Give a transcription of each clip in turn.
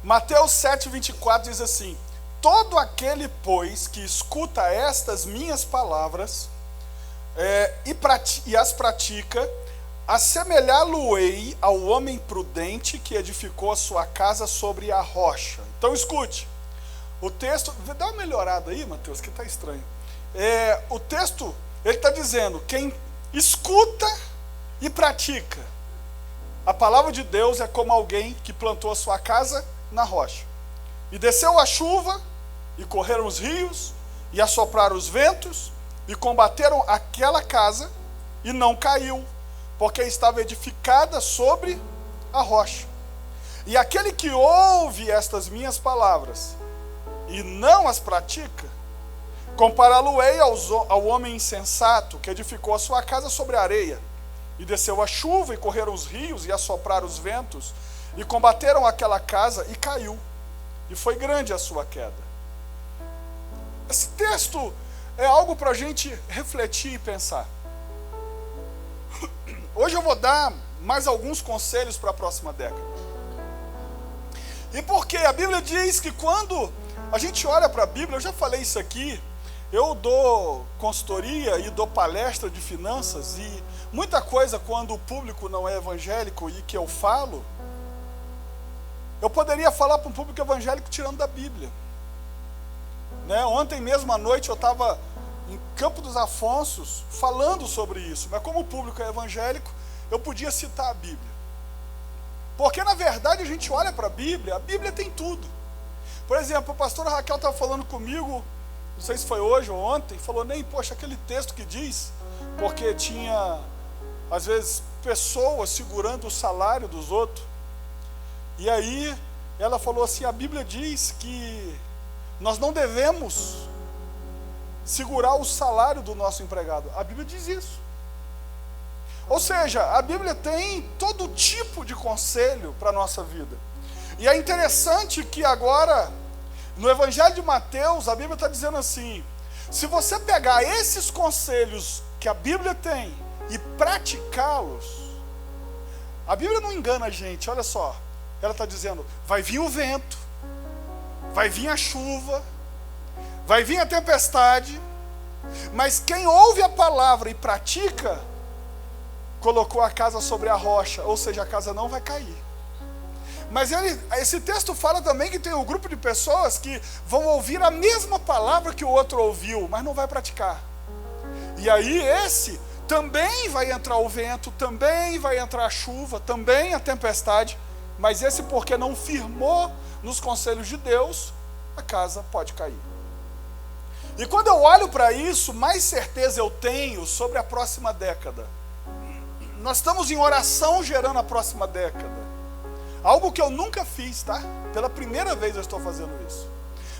Mateus 7,24 diz assim: todo aquele, pois, que escuta estas minhas palavras e as pratica, assemelhá-lo-ei ao homem prudente que edificou a sua casa sobre a rocha. Então escute, o texto, dá uma melhorada aí, Mateus, que está estranho. O texto, ele está dizendo, quem escuta e pratica a palavra de Deus é como alguém que plantou a sua casa na rocha. E desceu a chuva, e correram os rios, e assopraram os ventos, e combateram aquela casa, e não caiu, porque estava edificada sobre a rocha. E aquele que ouve estas minhas palavras, e não as pratica, compará-lo-ei ao homem insensato, que edificou a sua casa sobre a areia, e desceu a chuva, e correram os rios, e assopraram os ventos, e combateram aquela casa, e caiu, e foi grande a sua queda. Esse texto é algo para a gente refletir e pensar. Hoje eu vou dar mais alguns conselhos para a próxima década. E porque a Bíblia diz que quando a gente olha para a Bíblia, eu já falei isso aqui, eu dou consultoria e dou palestra de finanças, e muita coisa quando o público não é evangélico e que eu falo, eu poderia falar para um público evangélico tirando da Bíblia. Ontem mesmo à noite eu estava em Campo dos Afonsos falando sobre isso, mas como o público é evangélico, eu podia citar a Bíblia. Porque na verdade a gente olha para a Bíblia tem tudo. Por exemplo, a pastora Raquel estava falando comigo, não sei se foi hoje ou ontem, falou, nem, poxa, aquele texto que diz, porque tinha, às vezes, pessoas segurando o salário dos outros. E aí, ela falou assim, a Bíblia diz que nós não devemos segurar o salário do nosso empregado. A Bíblia diz isso. Ou seja, a Bíblia tem todo tipo de conselho para a nossa vida. E é interessante que agora, no Evangelho de Mateus, a Bíblia está dizendo assim, se você pegar esses conselhos que a Bíblia tem e praticá-los, a Bíblia não engana a gente, olha só. Ela está dizendo, vai vir o vento, vai vir a chuva, vai vir a tempestade, mas quem ouve a palavra e pratica, colocou a casa sobre a rocha, ou seja, a casa não vai cair. Mas esse texto fala também que tem um grupo de pessoas que vão ouvir a mesma palavra que o outro ouviu, mas não vai praticar. E aí esse também vai entrar o vento, também vai entrar a chuva, também a tempestade, mas esse porque não firmou nos conselhos de Deus, a casa pode cair. E quando eu olho para isso, mais certeza eu tenho sobre a próxima década. Nós estamos em oração gerando a próxima década. Algo que eu nunca fiz, tá? Pela primeira vez eu estou fazendo isso.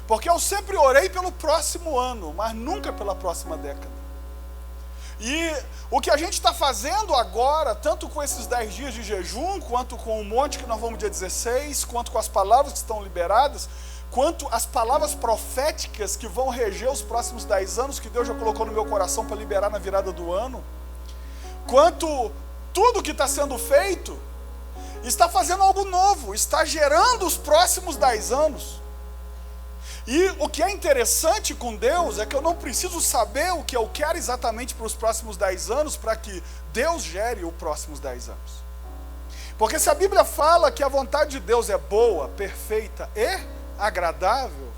Porque eu sempre orei pelo próximo ano, mas nunca pela próxima década. E o que a gente está fazendo agora, tanto com esses 10 dias de jejum, quanto com o monte que nós vamos dia 16, quanto com as palavras que estão liberadas, quanto as palavras proféticas que vão reger os próximos 10 anos, que Deus já colocou no meu coração para liberar na virada do ano, quanto tudo que está sendo feito, está fazendo algo novo, está gerando os próximos 10 anos. E o que é interessante com Deus é que eu não preciso saber o que eu quero exatamente para os próximos 10 anos para que Deus gere os próximos 10 anos. Porque se a Bíblia fala que a vontade de Deus é boa, perfeita e agradável,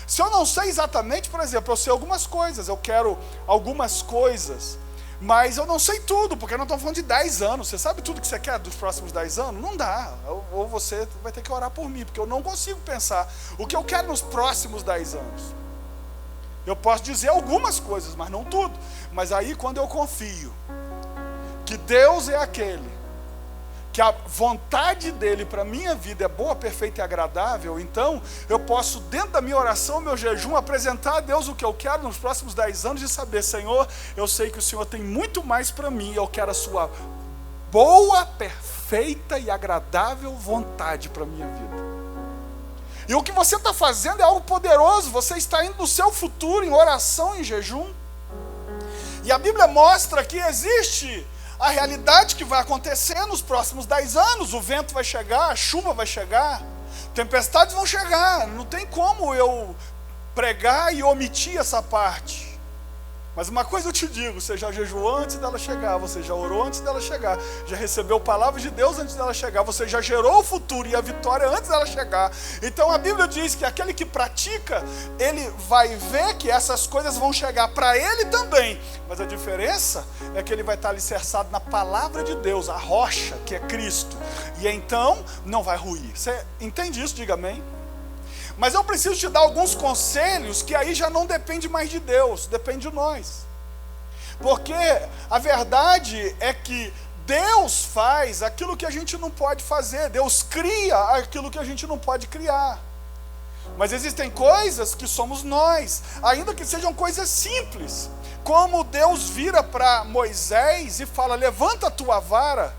se eu não sei exatamente, por exemplo, eu sei algumas coisas, eu quero algumas coisas, mas eu não sei tudo, porque nós estamos falando de 10 anos. Você sabe tudo que você quer dos próximos 10 anos? Não dá. Ou você vai ter que orar por mim, porque eu não consigo pensar o que eu quero nos próximos 10 anos. Eu posso dizer algumas coisas, mas não tudo. Mas aí quando eu confio que Deus é aquele, que a vontade dele para a minha vida é boa, perfeita e agradável, então eu posso, dentro da minha oração, meu jejum, apresentar a Deus o que eu quero nos próximos 10 anos e saber, Senhor, eu sei que o Senhor tem muito mais para mim, eu quero a sua boa, perfeita e agradável vontade para a minha vida. E o que você está fazendo é algo poderoso, você está indo no seu futuro em oração, em jejum. E a Bíblia mostra que existe a realidade que vai acontecer nos próximos 10 anos, o vento vai chegar, a chuva vai chegar, Tempestades vão chegar, não tem como eu pregar e omitir essa parte. Mas uma coisa eu te digo, você já jejuou antes dela chegar, você já orou antes dela chegar, já recebeu palavras de Deus antes dela chegar, você já gerou o futuro e a vitória antes dela chegar. Então a Bíblia diz que aquele que pratica, ele vai ver que essas coisas vão chegar para ele também. Mas a diferença é que ele vai estar alicerçado na palavra de Deus, a rocha que é Cristo. E então não vai ruir. Você entende isso? Diga amém. Mas eu preciso te dar alguns conselhos que aí já não depende mais de Deus, depende de nós. Porque a verdade é que Deus faz aquilo que a gente não pode fazer, Deus cria aquilo que a gente não pode criar. Mas existem coisas que somos nós, ainda que sejam coisas simples, como Deus vira para Moisés e fala: levanta a tua vara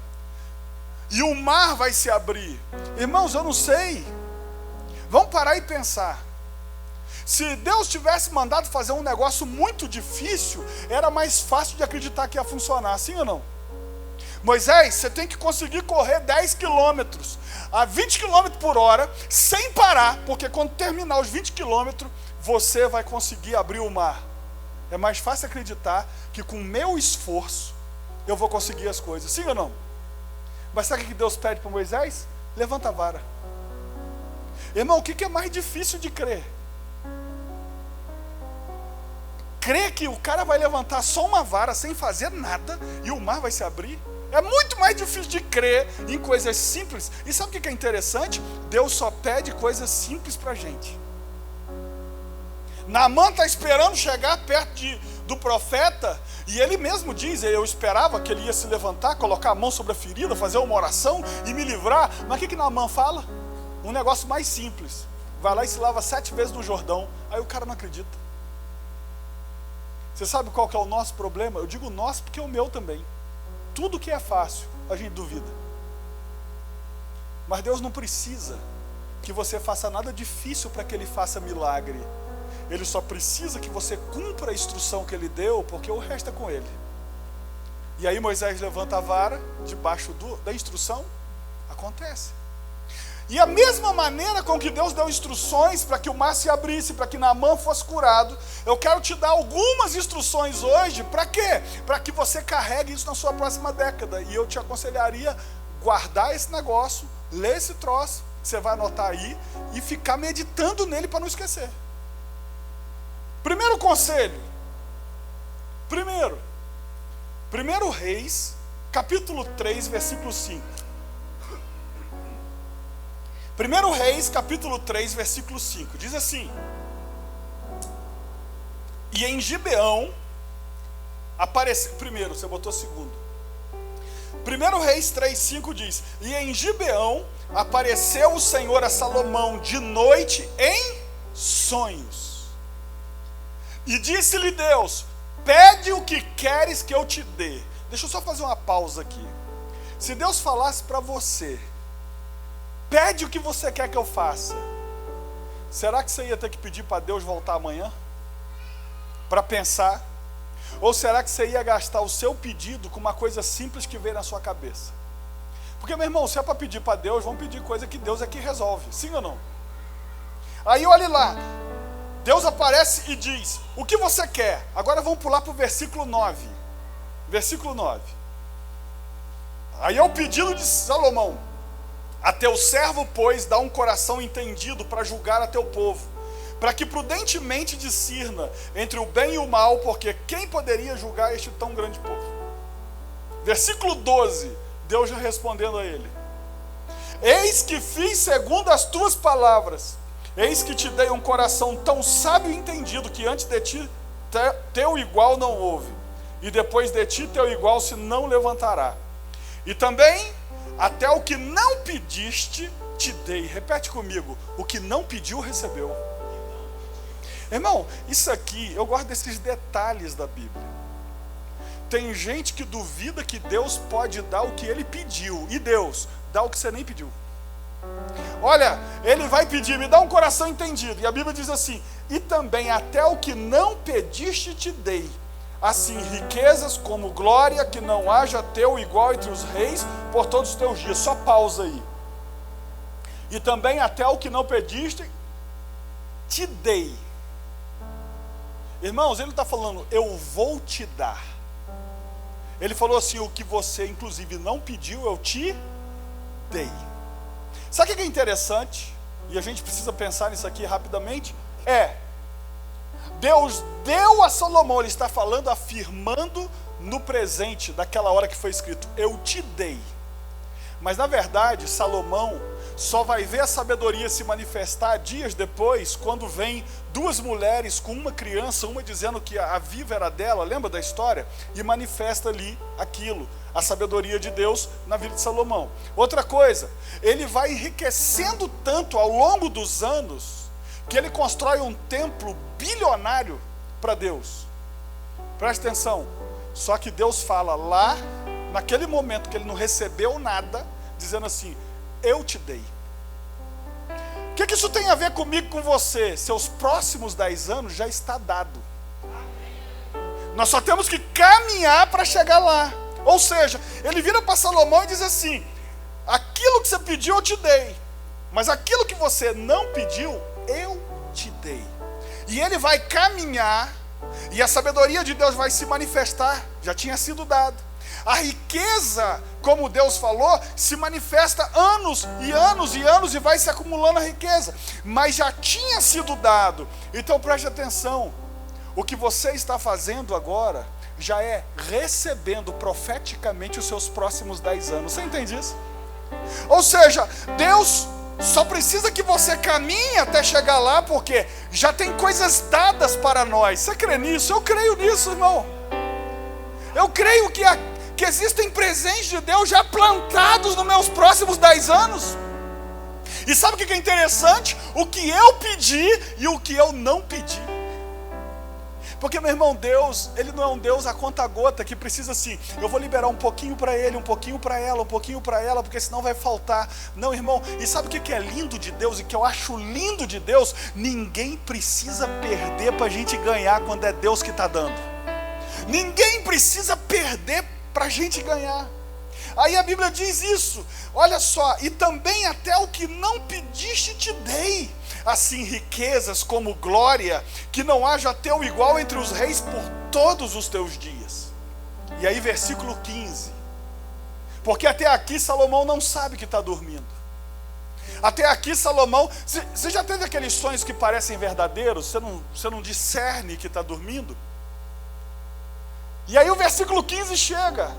e o mar vai se abrir. Irmãos, eu não sei. Vamos parar e pensar. Se Deus tivesse mandado fazer um negócio muito difícil, era mais fácil de acreditar que ia funcionar, sim ou não? Moisés, você tem que conseguir correr 10 quilômetros a 20 km por hora, sem parar, porque quando terminar os 20 quilômetros, você vai conseguir abrir o mar. É mais fácil acreditar que com o meu esforço, eu vou conseguir as coisas, sim ou não? Mas sabe o que Deus pede para Moisés? Levanta a vara. Irmão, o que é mais difícil de crer? Crer que o cara vai levantar só uma vara sem fazer nada e o mar vai se abrir? É muito mais difícil de crer em coisas simples. E sabe o que é interessante? Deus só pede coisas simples para a gente. Naamã está esperando chegar perto do profeta, e ele mesmo diz: eu esperava que ele ia se levantar, colocar a mão sobre a ferida, fazer uma oração e me livrar. Mas o que Naamã fala? Um negócio mais simples: vai lá e se lava 7 vezes no Jordão. Aí o cara não acredita. Você sabe qual que é o nosso problema? Eu digo nosso porque é o meu também. Tudo que é fácil, a gente duvida. Mas Deus não precisa que você faça nada difícil para que Ele faça milagre. Ele só precisa que você cumpra a instrução que Ele deu, porque o resto é com Ele. E aí Moisés levanta a vara, debaixo da instrução, acontece. E a mesma maneira com que Deus deu instruções para que o mar se abrisse, para que Naamã fosse curado, eu quero te dar algumas instruções hoje. Para quê? Para que você carregue isso na sua próxima década. E eu te aconselharia guardar esse negócio, ler esse troço, você vai anotar aí, e ficar meditando nele para não esquecer. Primeiro conselho. Primeiro Reis, capítulo 3, versículo 5. 1 Reis, capítulo 3, versículo 5, diz assim: e em Gibeão apareceu... Primeiro, você botou segundo. 1 Reis 3, 5 diz: e em Gibeão apareceu o Senhor a Salomão de noite em sonhos. E disse-lhe Deus: pede o que queres que eu te dê. Deixa eu só fazer uma pausa aqui. Se Deus falasse para você: pede o que você quer que eu faça, será que você ia ter que pedir para Deus voltar amanhã? Para pensar? Ou será que você ia gastar o seu pedido com uma coisa simples que veio na sua cabeça? Porque, meu irmão, se é para pedir para Deus, vamos pedir coisa que Deus é que resolve, sim ou não? Aí olhe lá, Deus aparece e diz: o que você quer? Agora vamos pular para o versículo 9. Versículo 9. Aí é o pedido de Salomão: a teu servo, pois, dá um coração entendido para julgar a teu povo, para que prudentemente discirna entre o bem e o mal, porque quem poderia julgar este tão grande povo? Versículo 12, Deus já respondendo a ele: eis que fiz segundo as tuas palavras, eis que te dei um coração tão sábio e entendido, que antes de ti teu igual não houve, e depois de ti teu igual se não levantará. E também até o que não pediste te dei. Repete comigo: o que não pediu, recebeu. Irmão, isso aqui, eu gosto desses detalhes da Bíblia. Tem gente que duvida que Deus pode dar o que Ele pediu, e Deus dá o que você nem pediu. Olha, Ele vai pedir: me dá um coração entendido, e a Bíblia diz assim: e também até o que não pediste te dei, assim riquezas como glória, que não haja teu igual entre os reis por todos os teus dias. Só pausa aí. e também até o que não pediste, te dei. Irmãos, ele não está falando, eu vou te dar. Ele falou assim, o que você inclusive não pediu, eu te dei. Sabe o que é interessante? E a gente precisa pensar nisso aqui rapidamente. Deus deu a Salomão, ele está falando, afirmando no presente, daquela hora que foi escrito, eu te dei. Mas na verdade, Salomão só vai ver a sabedoria se manifestar dias depois, quando vem duas mulheres com uma criança, uma dizendo que a viva era dela, lembra da história? E manifesta ali aquilo, a sabedoria de Deus na vida de Salomão. Outra coisa, ele vai enriquecendo tanto ao longo dos anos, que ele constrói um templo bilionário para Deus. Preste atenção, só que Deus fala lá, naquele momento que ele não recebeu nada, dizendo assim, eu te dei. O que isso tem a ver comigo, com você? Seus próximos 10 anos já está dado. Nós só temos que caminhar para chegar lá. Ou seja, ele vira para Salomão e diz assim, aquilo que você pediu eu te dei, mas aquilo que você não pediu, eu te dei. E ele vai caminhar, e a sabedoria de Deus vai se manifestar, já tinha sido dado. A riqueza, como Deus falou, se manifesta anos e anos e anos, e vai se acumulando a riqueza, mas já tinha sido dado. Então preste atenção, o que você está fazendo agora, já é recebendo profeticamente os seus próximos 10 anos, você entende isso? Ou seja, Deus só precisa que você caminhe até chegar lá, porque já tem coisas dadas para nós. Você crê nisso? Eu creio nisso, irmão. Eu creio que existem presentes de Deus já plantados nos meus próximos 10 anos. E sabe o que é interessante? O que eu pedi e o que eu não pedi. Porque, meu irmão, Deus, ele não é um Deus a conta gota, que precisa assim, eu vou liberar um pouquinho para ele, um pouquinho para ela, um pouquinho para ela, porque senão vai faltar. Não, irmão, e sabe o que é lindo de Deus, e que eu acho lindo de Deus? Ninguém precisa perder para a gente ganhar quando é Deus que está dando. Ninguém precisa perder para a gente ganhar. Aí a Bíblia diz isso, olha só, e também até o que não pediste te dei, assim riquezas como glória, que não haja teu igual entre os reis por todos os teus dias. E aí versículo 15, porque até aqui Salomão não sabe que está dormindo. Até aqui Salomão, você já teve aqueles sonhos que parecem verdadeiros, você não discerne que está dormindo? E aí o versículo 15 chega,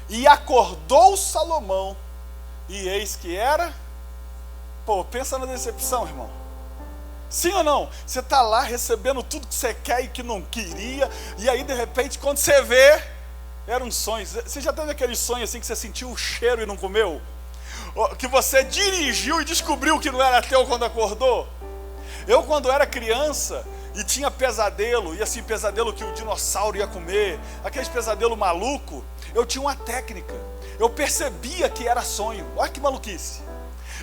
e acordou Salomão, e eis que era... Pô, pensa na decepção, irmão. Sim ou não? Você está lá recebendo tudo que você quer e que não queria, e aí de repente quando você vê, era um sonho. Você já teve aquele sonho assim que você sentiu o cheiro e não comeu? Que você dirigiu e descobriu que não era teu quando acordou? Eu, quando era criança e tinha pesadelo, e assim, pesadelo que o dinossauro ia comer, aqueles pesadelo maluco, eu tinha uma técnica. Eu percebia que era sonho. Olha que maluquice.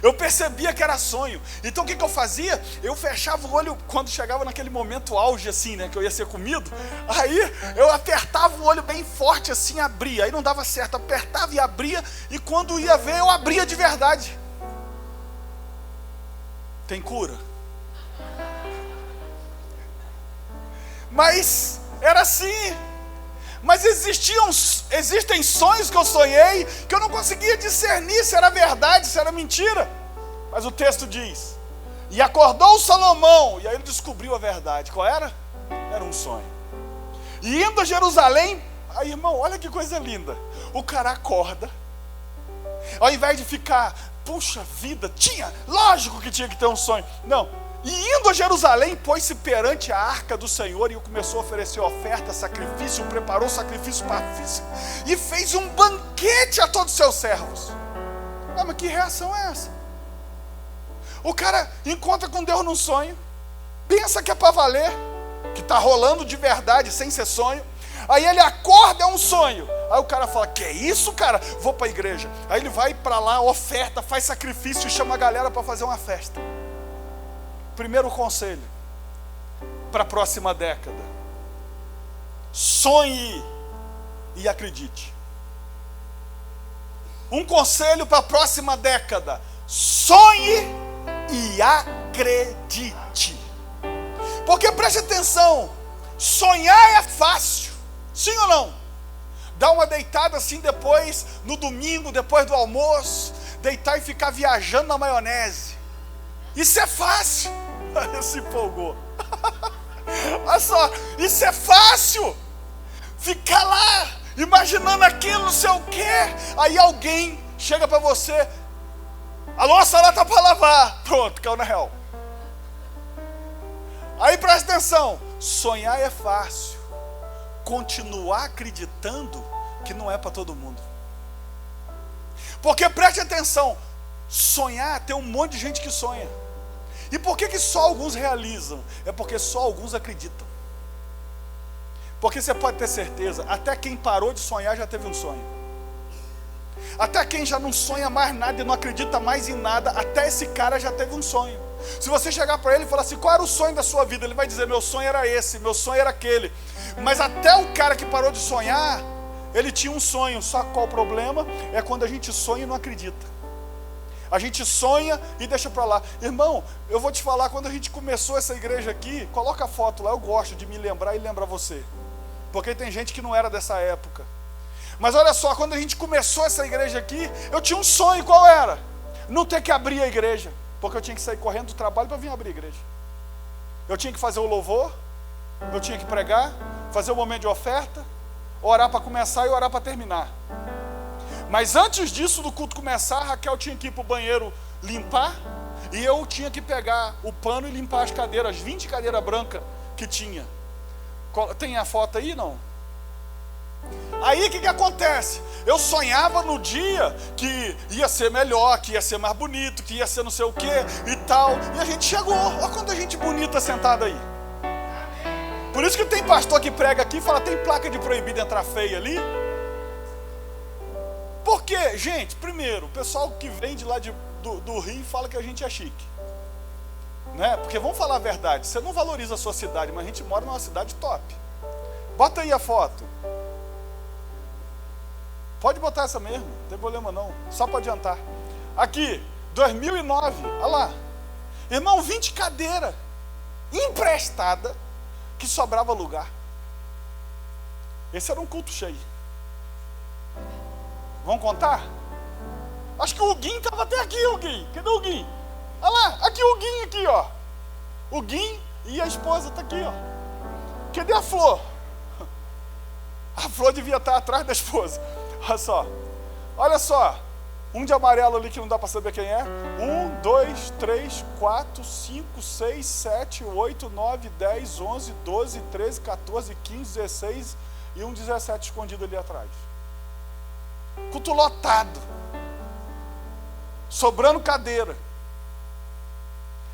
Eu percebia que era sonho. Então o que eu fazia? Eu fechava o olho quando chegava naquele momento auge assim, né, que eu ia ser comido. Aí eu apertava o olho bem forte assim, abria. Aí não dava certo, apertava e abria. E quando ia ver, eu abria de verdade. Tem cura? Mas era assim. Mas existem sonhos que eu sonhei que eu não conseguia discernir se era verdade, se era mentira. Mas o texto diz, e acordou Salomão, e aí ele descobriu a verdade. Qual era? Era um sonho. E indo a Jerusalém, aí irmão, olha que coisa linda. O cara acorda, ao invés de ficar, puxa vida, lógico que tinha que ter um sonho. Não. E indo a Jerusalém, pôs-se perante a arca do Senhor e começou a oferecer oferta, sacrifício, preparou sacrifício pacífico e fez um banquete a todos os seus servos. Mas que reação é essa? O cara encontra com Deus num sonho, pensa que é para valer, que está rolando de verdade, sem ser sonho. Aí ele acorda, é um sonho. Aí o cara fala, que é isso, cara? Vou para a igreja. Aí ele vai para lá, oferta, faz sacrifício e chama a galera para fazer uma festa. Primeiro conselho para a próxima década: sonhe e acredite. Um conselho para a próxima década: sonhe e acredite. Porque preste atenção, sonhar é fácil, sim ou não? Dar uma deitada assim depois, no domingo, depois do almoço, deitar e ficar viajando na maionese. Isso é fácil. Ele se empolgou. Olha só, isso é fácil. Ficar lá, imaginando aquilo, não sei o quê. Aí alguém chega para você: a louça lá está para lavar. Pronto, caiu na real. Aí presta atenção, sonhar é fácil. Continuar acreditando que não é para todo mundo. Porque preste atenção, sonhar, tem um monte de gente que sonha. E por que só alguns realizam? É porque só alguns acreditam. Porque você pode ter certeza, até quem parou de sonhar já teve um sonho. Até quem já não sonha mais nada e não acredita mais em nada, até esse cara já teve um sonho. Se você chegar para ele e falar assim: qual era o sonho da sua vida? Ele vai dizer: meu sonho era esse, meu sonho era aquele. Mas até o cara que parou de sonhar, ele tinha um sonho. Só qual o problema? É quando a gente sonha e não acredita. A gente sonha e deixa para lá. Irmão, eu vou te falar, quando a gente começou essa igreja aqui, coloca a foto lá, eu gosto de me lembrar e lembrar você. Porque tem gente que não era dessa época. Mas olha só, quando a gente começou essa igreja aqui, eu tinha um sonho. Qual era? Não ter que abrir a igreja, porque eu tinha que sair correndo do trabalho para vir abrir a igreja. Eu tinha que fazer o louvor, eu tinha que pregar, fazer o momento de oferta, orar para começar e orar para terminar. Mas antes disso, do culto começar, a Raquel tinha que ir para o banheiro limpar, e eu tinha que pegar o pano e limpar as cadeiras, 20 cadeiras brancas que tinha. Tem a foto aí, não? Aí o que acontece? Eu sonhava no dia que ia ser melhor, que ia ser mais bonito, que ia ser não sei o que e tal. E a gente chegou. Olha quanta gente bonita sentada aí. Por isso que tem pastor que prega aqui e fala: tem placa de proibido entrar feia ali. Por quê? Gente, primeiro, o pessoal que vem de lá do Rio fala que a gente é chique, né? Porque vamos falar a verdade, você não valoriza a sua cidade, mas a gente mora numa cidade top. Bota aí a foto. Pode botar essa mesmo, não tem problema não, só para adiantar. Aqui, 2009, olha lá. Irmão, 20 cadeiras emprestada que sobrava lugar. Esse era um culto cheio. Vamos contar? Acho que o Guim estava até aqui, o Guim. Cadê o Guim? Olha lá, aqui o Guim, aqui, ó. O Guim e a esposa está aqui, ó. Cadê a Flor? A Flor devia estar atrás da esposa. Olha só. Um de amarelo ali que não dá para saber quem é. 1, 2, 3, 4, 5, 6, 7, 8, 9, 10, 11, 12, 13, 14, 15, 16 e um 17 escondido ali atrás. Culto lotado. Sobrando cadeira.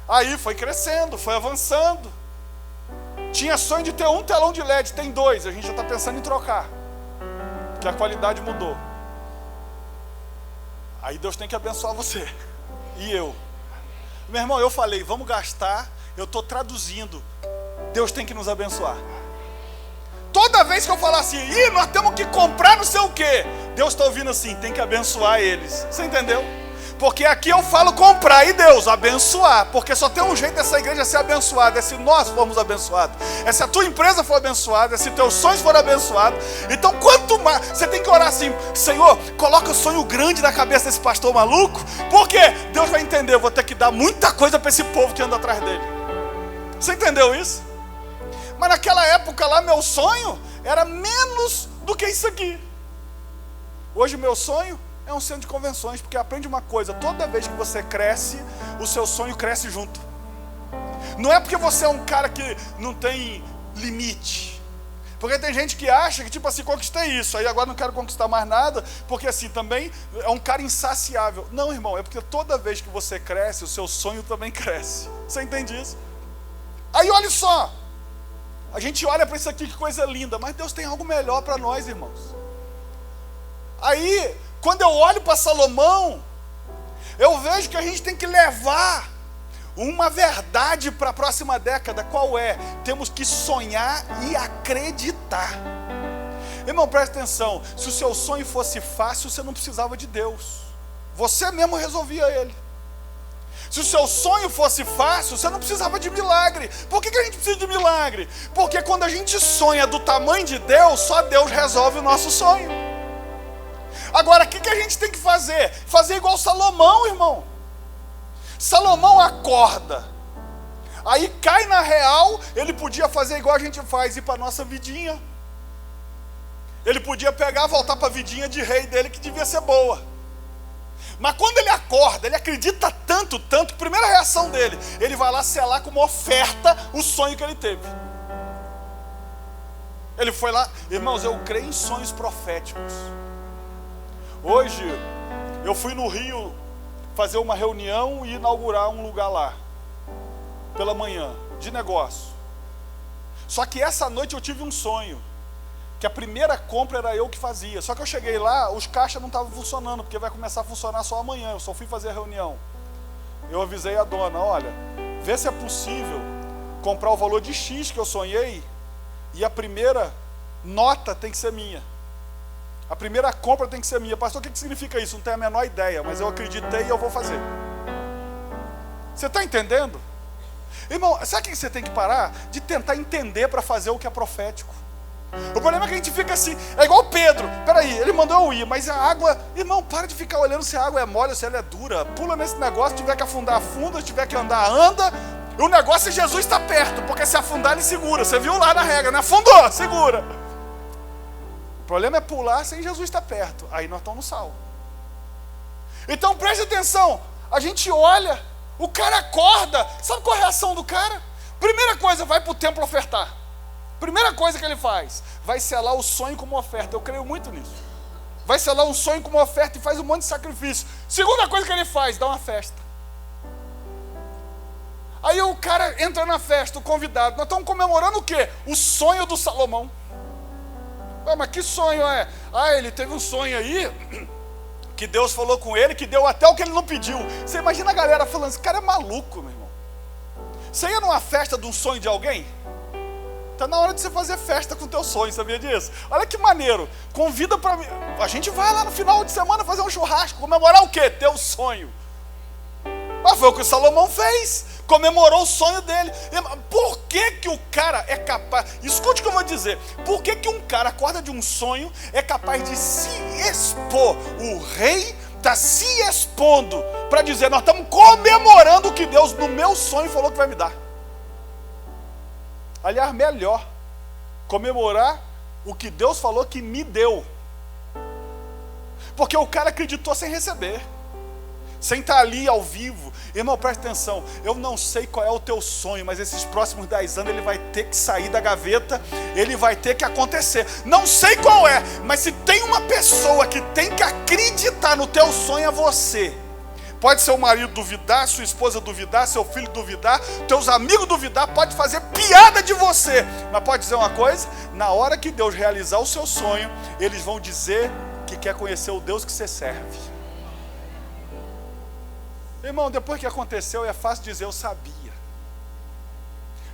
Aí foi crescendo, foi avançando. Tinha sonho de ter um telão de LED, tem 2. A gente já está pensando em trocar, que a qualidade mudou. Aí Deus tem que abençoar você e eu. Meu irmão, eu falei, vamos gastar. Eu estou traduzindo. Deus tem que nos abençoar. Toda vez que eu falar assim: nós temos que comprar não sei o que, Deus está ouvindo assim: tem que abençoar eles. Você entendeu? Porque aqui eu falo comprar e Deus abençoar. Porque só tem um jeito dessa igreja ser abençoada: é se nós formos abençoados, é se a tua empresa for abençoada, é se teus sonhos forem abençoados. Então quanto mais, você tem que orar assim: Senhor, coloca o sonho grande na cabeça desse pastor maluco. Porque Deus vai entender, eu vou ter que dar muita coisa para esse povo que anda atrás dele. Você entendeu isso? Mas naquela época lá, meu sonho era menos do que isso aqui. Hoje meu sonho é um centro de convenções, porque aprende uma coisa: toda vez que você cresce, o seu sonho cresce junto. Não é porque você é um cara que não tem limite. Porque tem gente que acha que tipo assim, conquistei isso, aí agora não quero conquistar mais nada, porque assim também é um cara insaciável. Não, irmão, é porque toda vez que você cresce, o seu sonho também cresce. Você entende isso? Aí olha só, a gente olha para isso aqui, que coisa linda, mas Deus tem algo melhor para nós, irmãos. Aí, quando eu olho para Salomão, eu vejo que a gente tem que levar uma verdade para a próxima década. Qual é? Temos que sonhar e acreditar. Irmão, presta atenção: se o seu sonho fosse fácil, você não precisava de Deus. Você mesmo resolvia ele. Se o seu sonho fosse fácil, você não precisava de milagre. Por que a gente precisa de milagre? Porque quando a gente sonha do tamanho de Deus, só Deus resolve o nosso sonho. Agora, o que a gente tem que fazer? Fazer igual Salomão, irmão. Salomão acorda, aí cai na real. Ele podia fazer igual a gente faz, ir para a nossa vidinha. Ele podia pegar, voltar para a vidinha de rei dele, que devia ser boa. Mas quando ele acorda, ele acredita tanto, que a primeira reação dele, ele vai lá selar como oferta o sonho que ele teve. Ele foi lá, irmãos, eu creio em sonhos proféticos. Hoje, eu fui no Rio fazer uma reunião e inaugurar um lugar lá, pela manhã, de negócio. Só que essa noite eu tive um sonho, que a primeira compra era eu que fazia. Só que eu cheguei lá, os caixas não estavam funcionando, porque vai começar a funcionar só amanhã. Eu só fui fazer a reunião. Eu avisei a dona, olha, vê se é possível comprar o valor de X que eu sonhei, e a primeira nota tem que ser minha. A primeira compra tem que ser minha. Pastor, o que significa isso? Não tenho a menor ideia, mas eu acreditei e eu vou fazer. Você está entendendo? Irmão, sabe o que você tem que parar? De tentar entender para fazer o que é profético. O problema é que a gente fica assim, é igual Pedro. Peraí, ele mandou eu ir, mas a água... Irmão, para de ficar olhando se a água é mole ou se ela é dura. Pula nesse negócio, se tiver que afundar, afunda. Se tiver que andar, anda. O negócio é Jesus estar perto, porque se afundar, ele segura. Você viu lá na regra, né? Afundou, segura. O problema é pular sem Jesus estar perto. Aí nós estamos no sal. Então preste atenção. A gente olha, o cara acorda. Sabe qual é a reação do cara? Primeira coisa, vai para o templo ofertar. Primeira coisa que ele faz, vai selar o sonho como oferta. Eu creio muito nisso. Vai selar um sonho como oferta e faz um monte de sacrifício. Segunda coisa que ele faz, dá uma festa. Aí o cara entra na festa, o convidado. Nós estamos comemorando o quê? O sonho do Salomão. Ah, mas que sonho é? Ah, ele teve um sonho aí, que Deus falou com ele, que deu até o que ele não pediu. Você imagina a galera falando, esse cara é maluco, meu irmão. Você ia numa festa de um sonho de alguém? Está na hora de você fazer festa com o teu sonho, sabia disso? Olha que maneiro, convida para mim. A gente vai lá no final de semana fazer um churrasco, comemorar o quê? Teu sonho. Mas foi o que o Salomão fez, comemorou o sonho dele. Por que que o cara é capaz, escute o que eu vou dizer, por que que um cara acorda de um sonho, é capaz de se expor? O rei está se expondo para dizer, nós estamos comemorando o que Deus no meu sonho falou que vai me dar. Aliás, melhor, comemorar o que Deus falou que me deu. Porque o cara acreditou sem receber, sem estar ali ao vivo. Irmão, presta atenção, eu não sei qual é o teu sonho, mas esses próximos 10 anos ele vai ter que sair da gaveta, ele vai ter que acontecer. Não sei qual é, mas se tem uma pessoa que tem que acreditar no teu sonho, é você. Pode ser o marido duvidar, sua esposa duvidar, seu filho duvidar, teus amigos duvidar, pode fazer piada de você. Mas pode dizer uma coisa, na hora que Deus realizar o seu sonho, eles vão dizer que quer conhecer o Deus que você serve. Irmão, depois que aconteceu, é fácil dizer, eu sabia.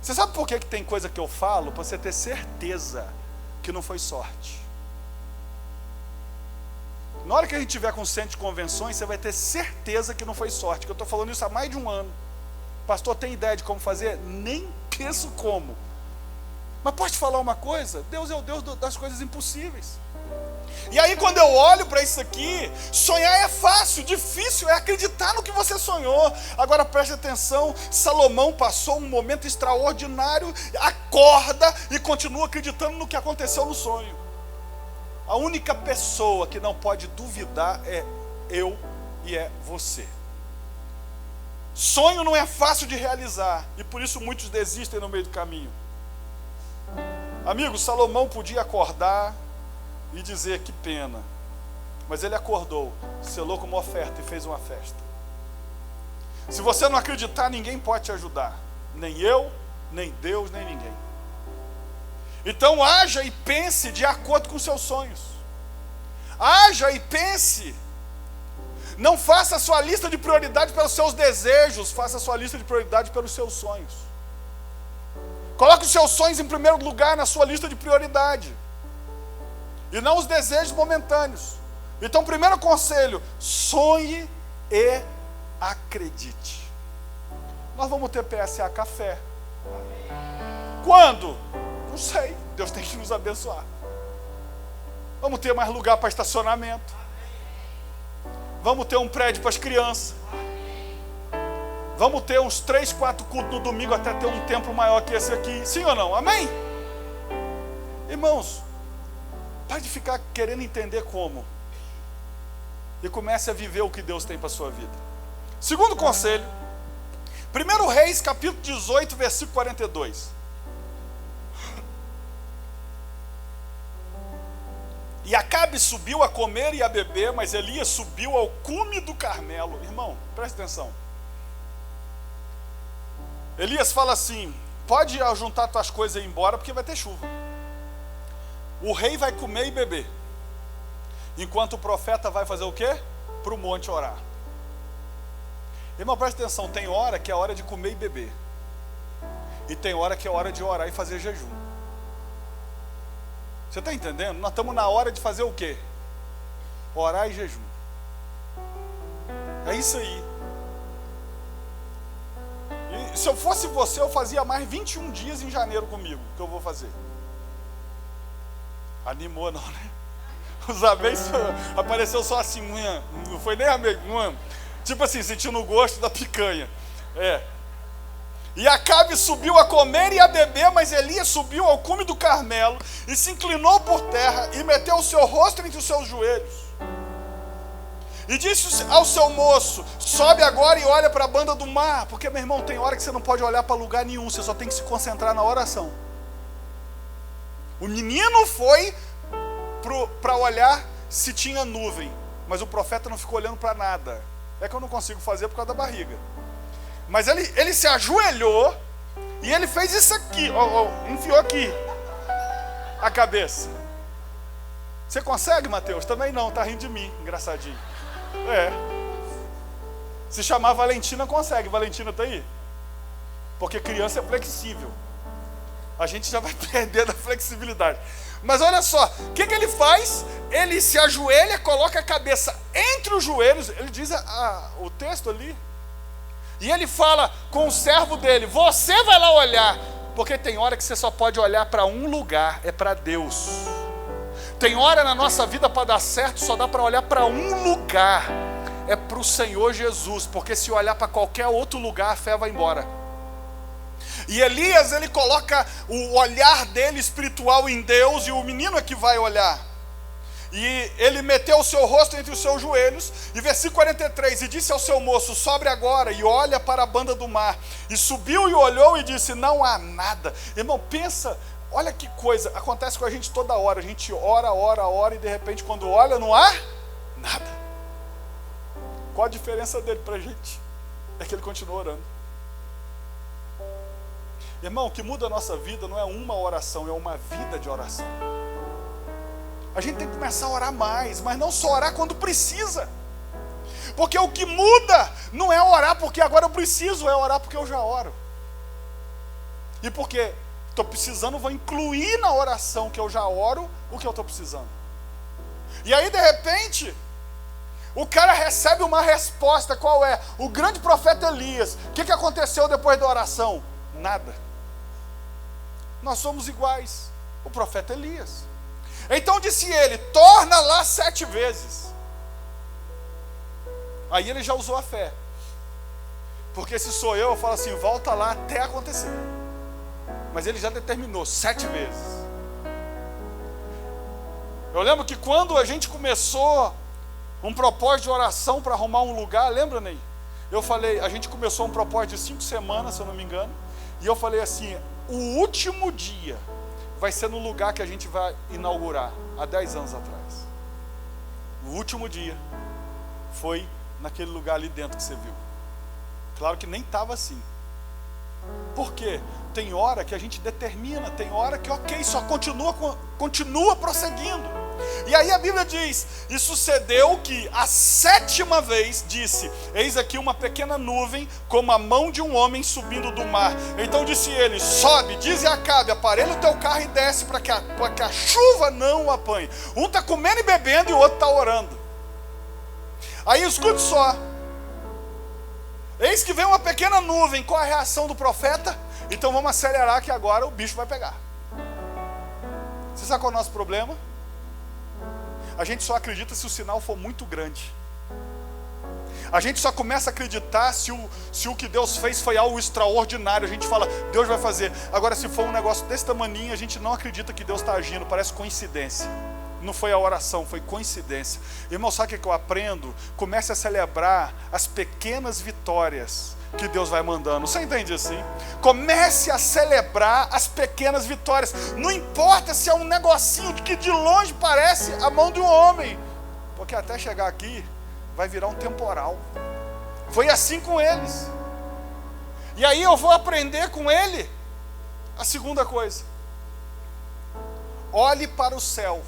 Você sabe por que tem coisa que eu falo? Para você ter certeza que não foi sorte. Na hora que a gente tiver com o centro de convenções, você vai ter certeza que não foi sorte, que eu estou falando isso há mais de um ano. Pastor, tem ideia de como fazer? Nem penso como. Mas posso te falar uma coisa? Deus é o Deus das coisas impossíveis. E aí quando eu olho para isso aqui, sonhar é fácil, difícil é acreditar no que você sonhou. Agora preste atenção, Salomão passou um momento extraordinário, acorda e continua acreditando no que aconteceu no sonho. A única pessoa que não pode duvidar é eu e é você. Sonho não é fácil de realizar e por isso muitos desistem no meio do caminho. Amigo, Salomão podia acordar e dizer que pena, mas ele acordou, selou como oferta e fez uma festa. Se você não acreditar, ninguém pode te ajudar, nem eu, nem Deus, nem ninguém. Então haja e pense de acordo com seus sonhos. Haja e pense. Não faça a sua lista de prioridade pelos seus desejos, faça a sua lista de prioridade pelos seus sonhos. Coloque os seus sonhos em primeiro lugar na sua lista de prioridade. E não os desejos momentâneos. Então, primeiro conselho, sonhe e acredite. Nós vamos ter PSA Café. Quando? Não sei. Deus tem que nos abençoar. Vamos ter mais lugar para estacionamento. Vamos ter um prédio para as crianças. Vamos ter uns 3, 4 cultos no domingo até ter um templo maior que esse aqui. Sim ou não? Amém? Irmãos, pare de ficar querendo entender como. E comece a viver o que Deus tem para a sua vida. Segundo conselho. 1 Reis, capítulo 18, versículo 42. E Acabe subiu a comer e a beber, mas Elias subiu ao cume do Carmelo. Irmão, presta atenção. Elias fala assim: pode juntar tuas coisas e ir embora, porque vai ter chuva. O rei vai comer e beber, enquanto o profeta vai fazer o quê? Para o monte orar. Irmão, presta atenção, tem hora que é hora de comer e beber, e tem hora que é hora de orar e fazer jejum. Você está entendendo? Nós estamos na hora de fazer o quê? Orar e jejum. É isso aí. E se eu fosse você, eu fazia mais 21 dias em janeiro comigo, que eu vou fazer. Animou não, né? Os amém apareceu só assim, não foi nem amém, tipo assim, sentindo o gosto da picanha. E Acabe subiu a comer e a beber, mas Elias subiu ao cume do Carmelo e se inclinou por terra e meteu o seu rosto entre os seus joelhos. E disse ao seu moço: sobe agora e olha para a banda do mar, porque, meu irmão, tem hora que você não pode olhar para lugar nenhum, você só tem que se concentrar na oração. O menino foi para olhar se tinha nuvem, mas o profeta não ficou olhando para nada. É que eu não consigo fazer por causa da barriga. Mas ele se ajoelhou e ele fez isso aqui, enfiou aqui a cabeça. Você consegue, Mateus? Também não, tá rindo de mim, engraçadinho. Se chamar Valentina, consegue. Valentina tá aí? Porque criança é flexível. A gente já vai perdendo a flexibilidade. Mas olha só, o que ele faz? Ele se ajoelha, coloca a cabeça entre os joelhos. Ele diz o texto ali. E ele fala com o servo dele: você vai lá olhar. Porque tem hora que você só pode olhar para um lugar, é para Deus. Tem hora na nossa vida para dar certo, só dá para olhar para um lugar, é para o Senhor Jesus. Porque se olhar para qualquer outro lugar, a fé vai embora. E Elias, ele coloca o olhar dele espiritual em Deus, e o menino é que vai olhar. E ele meteu o seu rosto entre os seus joelhos, e versículo 43, e disse ao seu moço: sobe agora e olha para a banda do mar. E subiu e olhou e disse: não há nada. Irmão, pensa, olha que coisa, acontece com a gente toda hora. A gente ora, e de repente quando olha, não há nada. Qual a diferença dele para a gente? É que ele continua orando. Irmão, o que muda a nossa vida não é uma oração, é uma vida de oração. A gente tem que começar a orar mais, mas não só orar quando precisa. Porque o que muda não é orar porque agora eu preciso, é orar porque eu já oro. E porque estou precisando, vou incluir na oração que eu já oro o que eu estou precisando. E aí, de repente, o cara recebe uma resposta. Qual é? O grande profeta Elias. O que aconteceu depois da oração? Nada. Nós somos iguais. O profeta Elias. Então disse ele: torna lá 7 vezes. Aí ele já usou a fé. Porque se sou eu falo assim: volta lá até acontecer. Mas ele já determinou 7 vezes. Eu lembro que quando a gente começou um propósito de oração para arrumar um lugar, lembra, Ney? Eu falei, a gente começou um propósito de 5 semanas, se eu não me engano. E eu falei assim: o último dia vai ser no lugar que a gente vai inaugurar, há 10 anos atrás. O último dia foi naquele lugar ali dentro que você viu. Claro que nem estava assim. Por quê? Tem hora que a gente determina, tem hora que ok, só continua prosseguindo. E aí a Bíblia diz: e sucedeu que a 7ª vez disse: eis aqui uma pequena nuvem, como a mão de um homem subindo do mar. Então disse ele: sobe, dize a Acabe, aparelha o teu carro e desce para que a chuva não o apanhe. Um está comendo e bebendo e o outro está orando. Aí escute só. Eis que vem uma pequena nuvem. Qual a reação do profeta? Então vamos acelerar que agora o bicho vai pegar. Você sabe qual é o nosso problema? A gente só acredita se o sinal for muito grande. A gente só começa a acreditar se o que Deus fez foi algo extraordinário. A gente fala, Deus vai fazer. Agora, se for um negócio desse tamaninho, a gente não acredita que Deus está agindo. Parece coincidência. Não foi a oração, foi coincidência. Irmão, sabe o que eu aprendo? Comece a celebrar as pequenas vitórias que Deus vai mandando. Você entende assim? Comece a celebrar as pequenas vitórias. Não importa se é um negocinho que de longe parece a mão de um homem. Porque até chegar aqui, vai virar um temporal. Foi assim com eles. E aí eu vou aprender com ele a segunda coisa. Olhe para o céu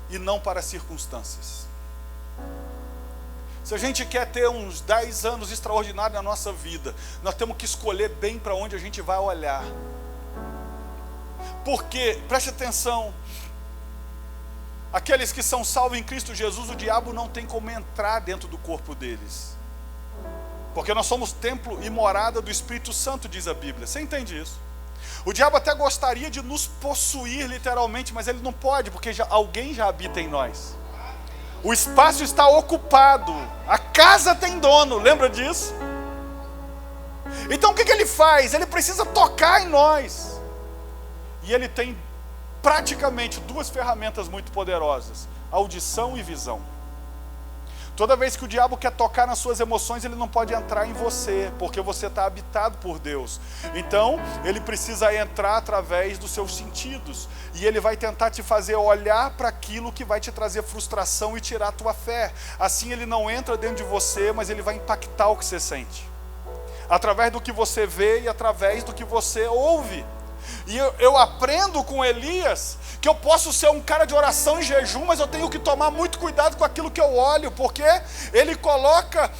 e não para as circunstâncias. Se a gente quer ter uns 10 anos extraordinários na nossa vida, nós temos que escolher bem para onde a gente vai olhar. Porque, preste atenção, aqueles que são salvos em Cristo Jesus, o diabo não tem como entrar dentro do corpo deles. Porque nós somos templo e morada do Espírito Santo, diz a Bíblia. Você entende isso? O diabo até gostaria de nos possuir literalmente, mas ele não pode, porque alguém já habita em nós. O espaço está ocupado, a casa tem dono, lembra disso? Então o que ele faz? Ele precisa tocar em nós. E ele tem praticamente duas ferramentas muito poderosas: audição e visão. Toda vez que o diabo quer tocar nas suas emoções, ele não pode entrar em você, porque você está habitado por Deus. Então, ele precisa entrar através dos seus sentidos. E ele vai tentar te fazer olhar para aquilo que vai te trazer frustração e tirar a tua fé. Assim ele não entra dentro de você, mas ele vai impactar o que você sente. Através do que você vê e através do que você ouve. E eu aprendo com Elias que eu posso ser um cara de oração e jejum, mas eu tenho que tomar muito cuidado com aquilo que eu olho, porque ele coloca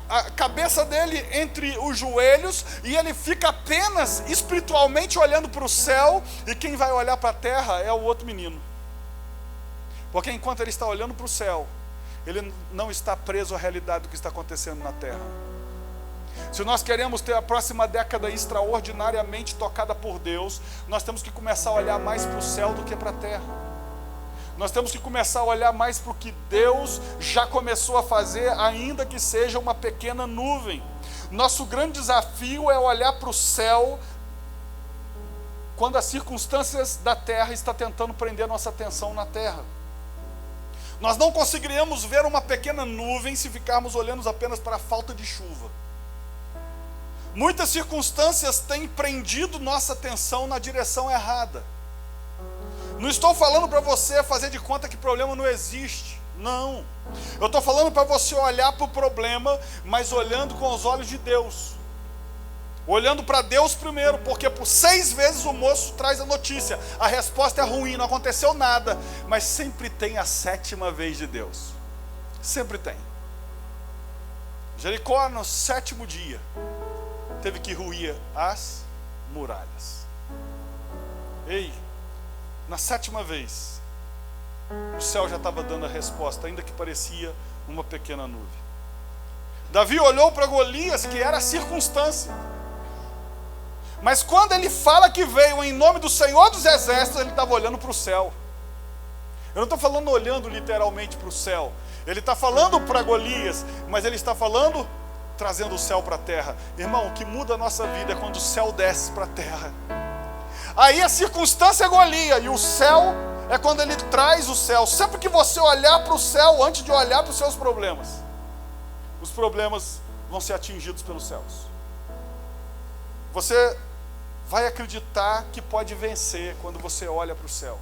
a cabeça dele entre os joelhos e ele fica apenas espiritualmente olhando para o céu, e quem vai olhar para a terra é o outro menino. Porque enquanto ele está olhando para o céu, ele não está preso à realidade do que está acontecendo na terra. Se nós queremos ter a próxima década extraordinariamente tocada por Deus, nós temos que começar a olhar mais para o céu do que para a terra. Nós temos que começar a olhar mais para o que Deus já começou a fazer, ainda que seja uma pequena nuvem. Nosso grande desafio é olhar para o céu quando as circunstâncias da terra estão tentando prender nossa atenção na terra. Nós não conseguiríamos ver uma pequena nuvem se ficarmos olhando apenas para a falta de chuva. Muitas circunstâncias têm prendido nossa atenção na direção errada. Não estou falando para você fazer de conta que problema não existe. Não. Eu estou falando para você olhar para o problema, mas olhando com os olhos de Deus. Olhando para Deus primeiro, porque por 6 vezes o moço traz a notícia. A resposta é ruim, não aconteceu nada. Mas sempre tem a 7ª vez de Deus. Sempre tem. Jericó, no 7º dia, teve que ruir as muralhas. Ei, na 7ª vez, o céu já estava dando a resposta, ainda que parecia uma pequena nuvem. Davi olhou para Golias, que era a circunstância. Mas quando ele fala que veio em nome do Senhor dos Exércitos, ele estava olhando para o céu. Eu não estou falando olhando literalmente para o céu. Ele está falando para Golias, mas ele está falando trazendo o céu para a terra. Irmão, o que muda a nossa vida é quando o céu desce para a terra. Aí a circunstância é Golias, e o céu é quando ele traz o céu. Sempre que você olhar para o céu, antes de olhar para os seus problemas, os problemas vão ser atingidos pelos céus. Você vai acreditar que pode vencer quando você olha para o céu.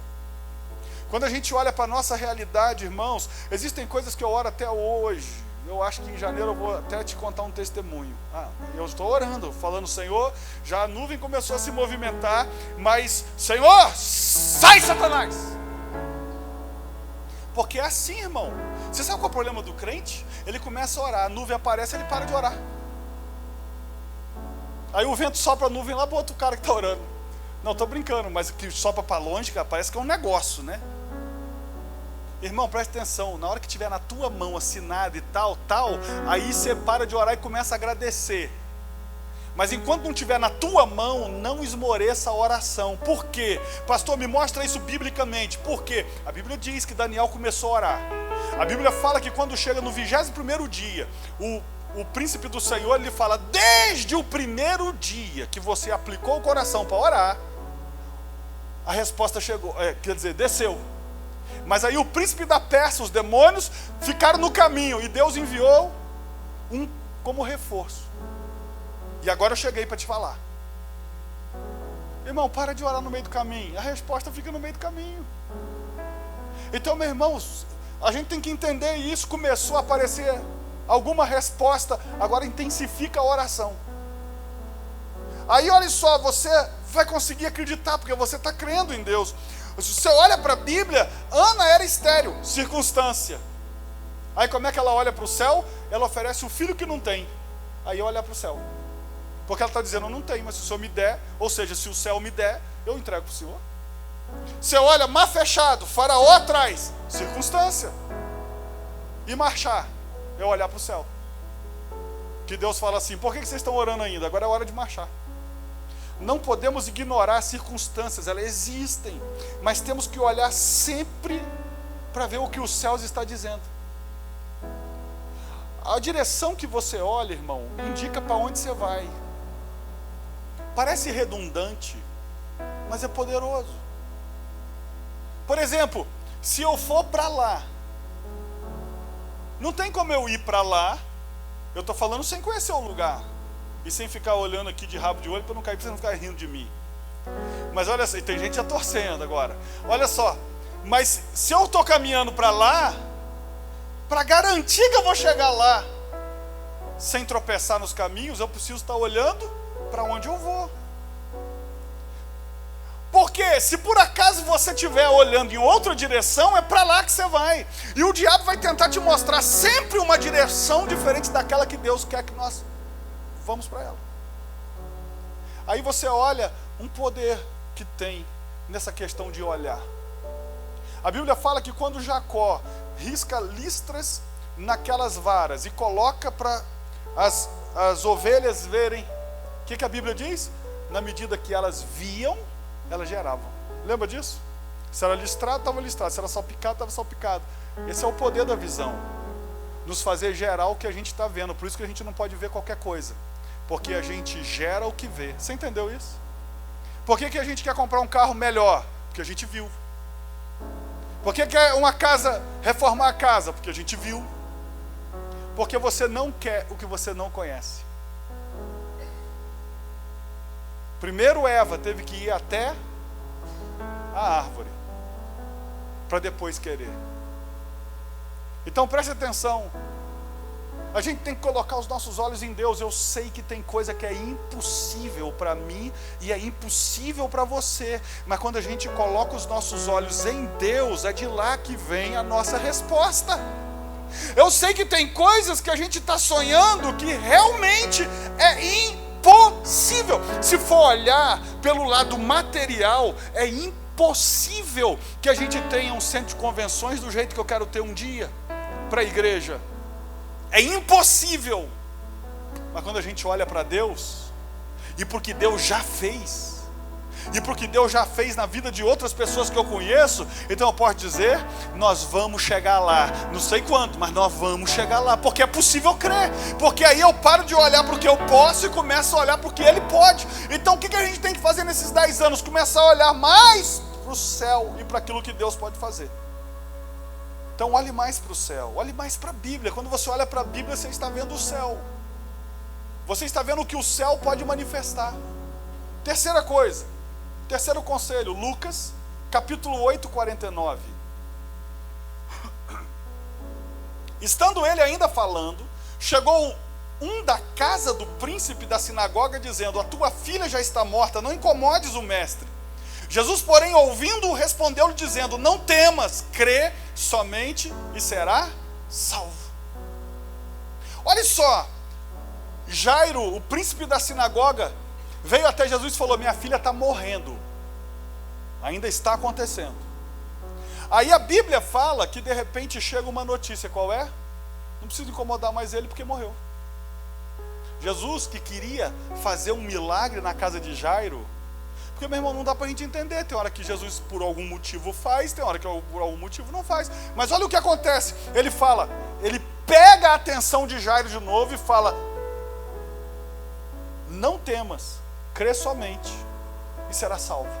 Quando a gente olha para a nossa realidade, irmãos, existem coisas que eu oro até hoje. Eu acho que em janeiro eu vou até te contar um testemunho. Eu estou orando, falando, Senhor, já a nuvem começou a se movimentar, mas, Senhor, sai Satanás! Porque é assim, irmão. Você sabe qual é o problema do crente? Ele começa a orar, a nuvem aparece, ele para de orar. Aí o vento sopra a nuvem lá para o outro cara que está orando. Não, estou brincando, mas que sopra para longe, cara, parece que é um negócio, né? Irmão, presta atenção, na hora que tiver na tua mão assinado e tal, aí você para de orar e começa a agradecer. Mas enquanto não tiver na tua mão, não esmoreça a oração. Por quê? Pastor, me mostra isso biblicamente. Por quê? A Bíblia diz que Daniel começou a orar. A Bíblia fala que quando chega no 21º dia, o príncipe do Senhor, ele fala, desde o primeiro dia que você aplicou o coração para orar, a resposta chegou, desceu. Mas aí o príncipe da Pérsia, os demônios, ficaram no caminho, e Deus enviou um como reforço. E agora eu cheguei para te falar. Irmão, para de orar no meio do caminho. A resposta fica no meio do caminho. Então, meus irmãos, a gente tem que entender isso. Começou a aparecer alguma resposta, agora intensifica a oração. Aí, olha só, você vai conseguir acreditar, porque você está crendo em Deus. Se você olha para a Bíblia, Ana era estéril, circunstância. Aí como é que ela olha para o céu? Ela oferece o filho que não tem. Aí olha para o céu. Porque ela está dizendo, eu não tenho, mas se o Senhor me der, ou seja, se o céu me der, eu entrego para o Senhor. Você olha, mar fechado, faraó atrás, circunstância. E marchar, é olhar para o céu. Que Deus fala assim, por que vocês estão orando ainda? Agora é hora de marchar. Não podemos ignorar as circunstâncias, elas existem. Mas temos que olhar sempre para ver o que os céus está dizendo. A direção que você olha, irmão, indica para onde você vai. Parece redundante, mas é poderoso. Por exemplo, se eu for para lá, não tem como eu ir para lá, eu estou falando sem conhecer o lugar, e sem ficar olhando aqui de rabo de olho para não cair, para você não ficar rindo de mim. Mas olha só, tem gente já torcendo agora. Olha só, mas se eu estou caminhando para lá, para garantir que eu vou chegar lá, sem tropeçar nos caminhos, eu preciso estar olhando para onde eu vou. Porque se por acaso você estiver olhando em outra direção, é para lá que você vai. E o diabo vai tentar te mostrar sempre uma direção diferente daquela que Deus quer que nós vamos para ela. Aí você olha um poder que tem nessa questão de olhar. A Bíblia fala que quando Jacó risca listras naquelas varas e coloca para as ovelhas verem, o que a Bíblia diz? Na medida que elas viam, elas geravam. Lembra disso? Se era listrado, estava listrado. Se era salpicado, estava salpicado. Esse é o poder da visão. Nos fazer gerar o que a gente está vendo. Por isso que a gente não pode ver qualquer coisa. Porque a gente gera o que vê. Você entendeu isso? Por que a gente quer comprar um carro melhor? Porque a gente viu. Por que quer uma casa, reformar a casa? Porque a gente viu. Porque você não quer o que você não conhece. Primeiro Eva teve que ir até a árvore, para depois querer. Então preste atenção. A gente tem que colocar os nossos olhos em Deus. Eu sei que tem coisa que é impossível para mim e é impossível para você. Mas quando a gente coloca os nossos olhos em Deus, é de lá que vem a nossa resposta. Eu sei que tem coisas que a gente está sonhando que realmente é impossível. Se for olhar pelo lado material, é impossível que a gente tenha um centro de convenções do jeito que eu quero ter um dia para a igreja. É impossível. Mas quando a gente olha para Deus, e porque Deus já fez, e porque Deus já fez na vida de outras pessoas que eu conheço, então eu posso dizer, nós vamos chegar lá. Não sei quanto, mas nós vamos chegar lá, porque é possível crer. Porque aí eu paro de olhar para o que eu posso e começo a olhar para o que Ele pode. Então o que a gente tem que fazer nesses 10 anos? Começar a olhar mais para o céu e para aquilo que Deus pode fazer. Então olhe mais para o céu, olhe mais para a Bíblia. Quando você olha para a Bíblia, você está vendo o céu. Você está vendo o que o céu pode manifestar. Terceira coisa, terceiro conselho, Lucas, capítulo 8, 49. Estando ele ainda falando, chegou um da casa do príncipe da sinagoga, dizendo, a tua filha já está morta, não incomodes o mestre. Jesus, porém, ouvindo-o, respondeu-lhe, dizendo, não temas, crê somente e será salvo. Olha só, Jairo, o príncipe da sinagoga, veio até Jesus e falou, minha filha está morrendo. Ainda está acontecendo. Aí a Bíblia fala que de repente chega uma notícia, qual é? Não precisa incomodar mais ele porque morreu. Jesus, que queria fazer um milagre na casa de Jairo, porque, meu irmão, não dá para a gente entender. Tem hora que Jesus por algum motivo faz, tem hora que por algum motivo não faz. Mas olha o que acontece. Ele pega a atenção de Jairo de novo e fala: não temas, crê somente e será salvo.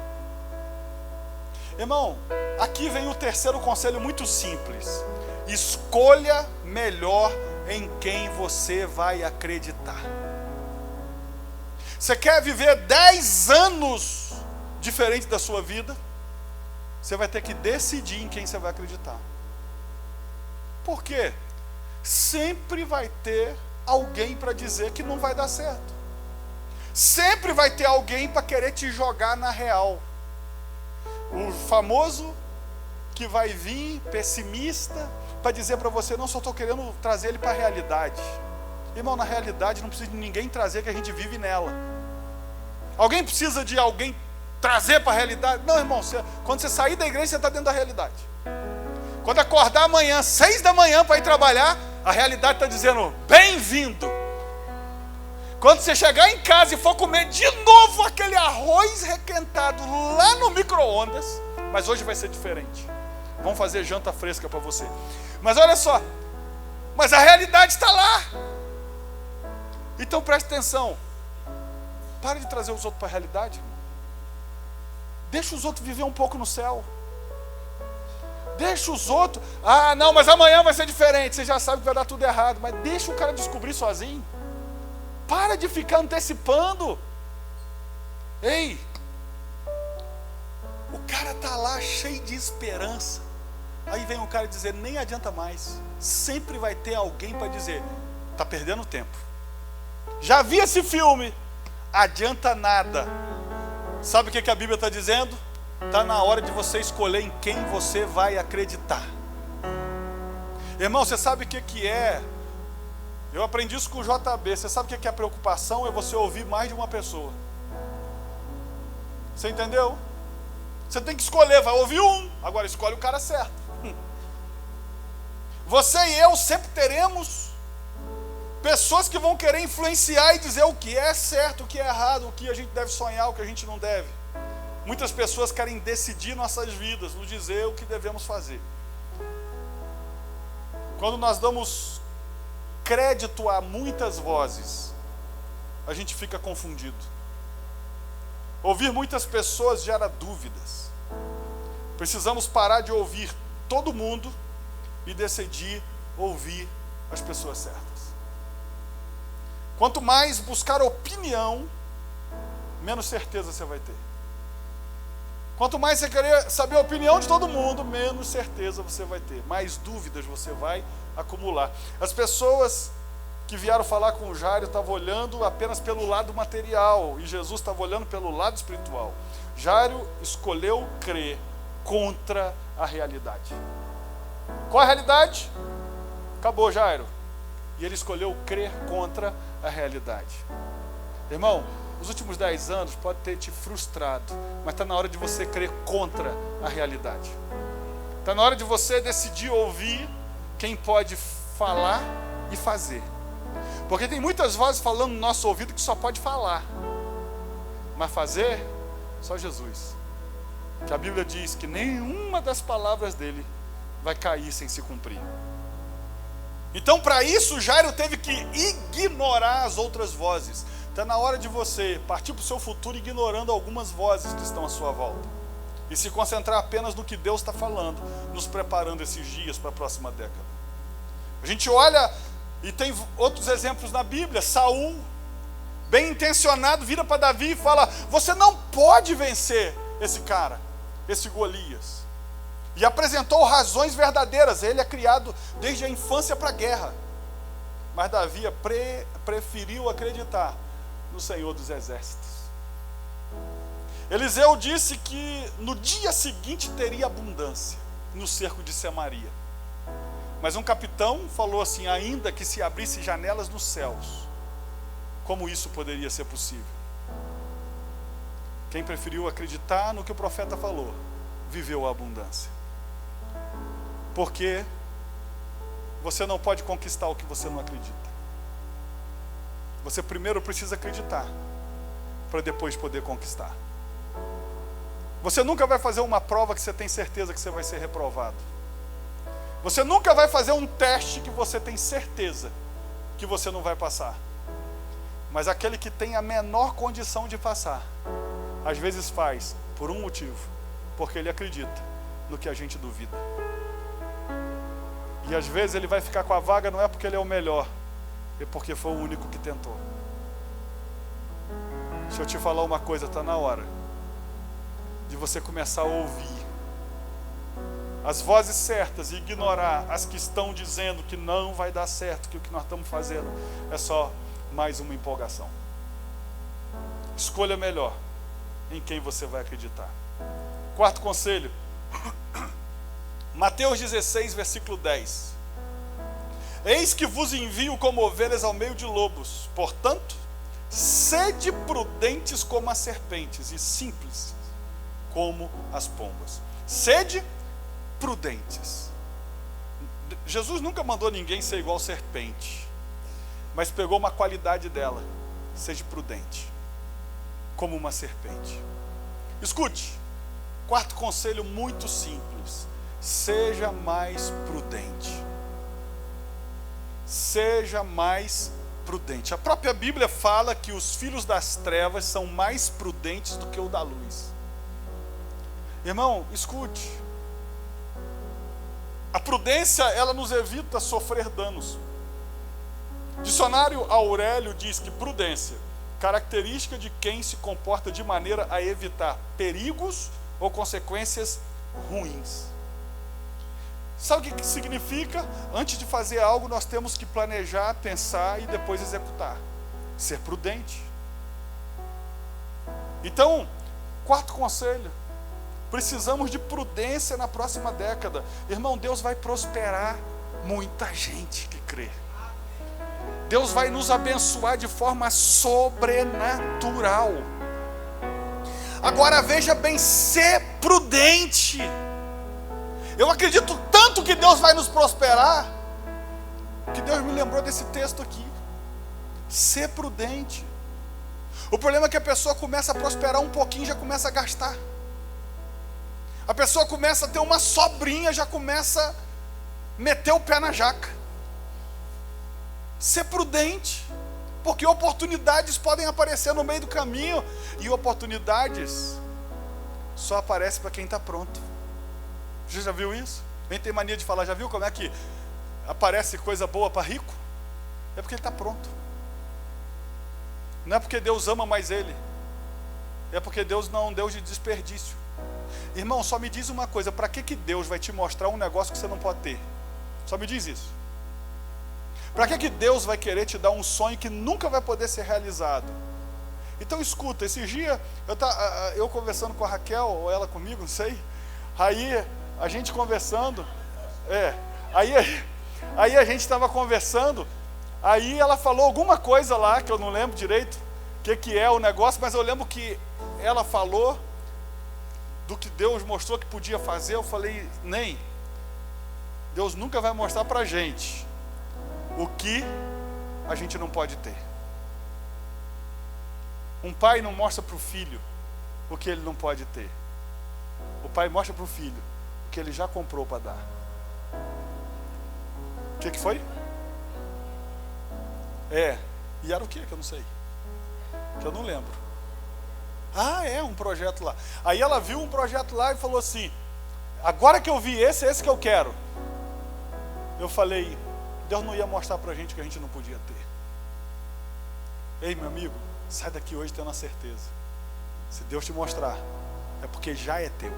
Irmão, aqui vem o terceiro conselho muito simples. Escolha melhor em quem você vai acreditar. Você quer viver 10 anos diferente da sua vida? Você vai ter que decidir em quem você vai acreditar. Por quê? Sempre vai ter alguém para dizer que não vai dar certo. Sempre vai ter alguém para querer te jogar na real. O famoso que vai vir pessimista para dizer para você: não, só estou querendo trazer ele para a realidade. Irmão, na realidade não precisa de ninguém trazer, que a gente vive nela. Alguém precisa de alguém trazer para a realidade? Não, irmão, quando você sair da igreja, você está dentro da realidade. Quando acordar amanhã, 6 da manhã para ir trabalhar, a realidade está dizendo: bem-vindo. Quando você chegar em casa e for comer de novo aquele arroz requentado lá no micro-ondas, mas hoje vai ser diferente. Vamos fazer janta fresca para você. Mas olha só, mas a realidade está lá. Então preste atenção. Para de trazer os outros para a realidade, irmão. Deixa os outros viver um pouco no céu. Deixa os outros. Ah, não, mas amanhã vai ser diferente. Você já sabe que vai dar tudo errado. Mas deixa o cara descobrir sozinho. Para de ficar antecipando. Ei, o cara está lá cheio de esperança. Aí vem um cara dizer: nem adianta mais. Sempre vai ter alguém para dizer: está perdendo tempo. Já vi esse filme. Adianta nada. Sabe o que a Bíblia está dizendo? Está na hora de você escolher em quem você vai acreditar. Irmão, você sabe o que é? Eu aprendi isso com o JB. Você sabe o que é a preocupação? É você ouvir mais de uma pessoa. Você entendeu? Você tem que escolher, vai ouvir um. Agora escolhe o cara certo. Você e eu sempre teremos pessoas que vão querer influenciar e dizer o que é certo, o que é errado, o que a gente deve sonhar, o que a gente não deve. Muitas pessoas querem decidir nossas vidas, nos dizer o que devemos fazer. Quando nós damos crédito a muitas vozes, a gente fica confundido. Ouvir muitas pessoas gera dúvidas. Precisamos parar de ouvir todo mundo e decidir ouvir as pessoas certas. Quanto mais buscar opinião, menos certeza você vai ter. Quanto mais você querer saber a opinião de todo mundo, menos certeza você vai ter. Mais dúvidas você vai acumular. As pessoas que vieram falar com o Jairo estavam olhando apenas pelo lado material, e Jesus estava olhando pelo lado espiritual. Jairo escolheu crer contra a realidade. Qual a realidade? Acabou, Jairo. E ele escolheu crer contra a realidade. Irmão, os últimos 10 anos pode ter te frustrado, mas está na hora de você crer contra a realidade. Está na hora de você decidir ouvir quem pode falar e fazer. Porque tem muitas vozes falando no nosso ouvido que só pode falar, mas fazer, só Jesus. Que a Bíblia diz que nenhuma das palavras dele vai cair sem se cumprir. Então, para isso, Jairo teve que ignorar as outras vozes. Está na hora de você partir para o seu futuro ignorando algumas vozes que estão à sua volta e se concentrar apenas no que Deus está falando, nos preparando esses dias para a próxima década. A gente olha e tem outros exemplos na Bíblia. Saul, bem intencionado, vira para Davi e fala: você não pode vencer esse cara, esse Golias. E apresentou razões verdadeiras. Ele é criado desde a infância para a guerra. Mas Davi preferiu acreditar no Senhor dos Exércitos. Eliseu disse que no dia seguinte teria abundância no cerco de Samaria. Mas um capitão falou assim: ainda que se abrisse janelas nos céus, como isso poderia ser possível? Quem preferiu acreditar no que o profeta falou, viveu a abundância. Porque você não pode conquistar o que você não acredita. Você primeiro precisa acreditar, para depois poder conquistar. Você nunca vai fazer uma prova que você tem certeza que você vai ser reprovado. Você nunca vai fazer um teste que você tem certeza que você não vai passar. Mas aquele que tem a menor condição de passar, às vezes faz por um motivo, porque ele acredita no que a gente duvida. E às vezes ele vai ficar com a vaga não é porque ele é o melhor, é porque foi o único que tentou. Deixa eu te falar uma coisa, está na hora de você começar a ouvir as vozes certas e ignorar as que estão dizendo que não vai dar certo, que o que nós estamos fazendo é só mais uma empolgação. Escolha melhor em quem você vai acreditar. Quarto conselho, Mateus 16, versículo 10. Eis que vos envio como ovelhas ao meio de lobos, portanto, sede prudentes como as serpentes e simples como as pombas. Sede prudentes. Jesus nunca mandou ninguém ser igual serpente, mas pegou uma qualidade dela: seja prudente como uma serpente. Escute, quarto conselho muito simples: seja mais prudente. Seja mais prudente. A própria Bíblia fala que os filhos das trevas são mais prudentes do que o da luz. Irmão, escute. A prudência, ela nos evita sofrer danos. Dicionário Aurélio diz que prudência, característica de quem se comporta de maneira a evitar perigos ou consequências ruins. Sabe o que significa? Antes de fazer algo, nós temos que planejar, pensar e depois executar. Ser prudente. Então, quarto conselho: precisamos de prudência na próxima década. Irmão, Deus vai prosperar muita gente que crê. Deus vai nos abençoar de forma sobrenatural. Agora veja bem, ser prudente. Eu acredito tanto que Deus vai nos prosperar, que Deus me lembrou desse texto aqui. Ser prudente. O problema é que a pessoa começa a prosperar um pouquinho e já começa a gastar. A pessoa começa a ter uma sobrinha, já começa a meter o pé na jaca. Ser prudente, porque oportunidades podem aparecer no meio do caminho, e oportunidades só aparecem para quem está pronto. Você já viu isso? Quem tem mania de falar, já viu como é que aparece coisa boa para rico? É porque ele está pronto. Não é porque Deus ama mais ele, é porque Deus não é um Deus de desperdício. Irmão, só me diz uma coisa: para que Deus vai te mostrar um negócio que você não pode ter? Só me diz isso. Para que Deus vai querer te dar um sonho que nunca vai poder ser realizado? Então escuta, esses dias eu conversando com a Raquel, ou ela comigo, não sei. Aí a gente conversando, aí a gente estava conversando, aí ela falou alguma coisa lá, que eu não lembro direito o que é o negócio, mas eu lembro que ela falou do que Deus mostrou que podia fazer. Eu falei: nem, Deus nunca vai mostrar para a gente o que a gente não pode ter. Um pai não mostra para o filho o que ele não pode ter. O pai mostra para o filho o que ele já comprou para dar. O que foi? E era o que eu não sei? Que eu não lembro. Um projeto lá. Aí ela viu um projeto lá e falou assim: agora que eu vi esse que eu quero. Eu falei: Deus não ia mostrar pra gente o que a gente não podia ter. Ei, meu amigo, sai daqui hoje tendo a certeza: se Deus te mostrar, é porque já é teu.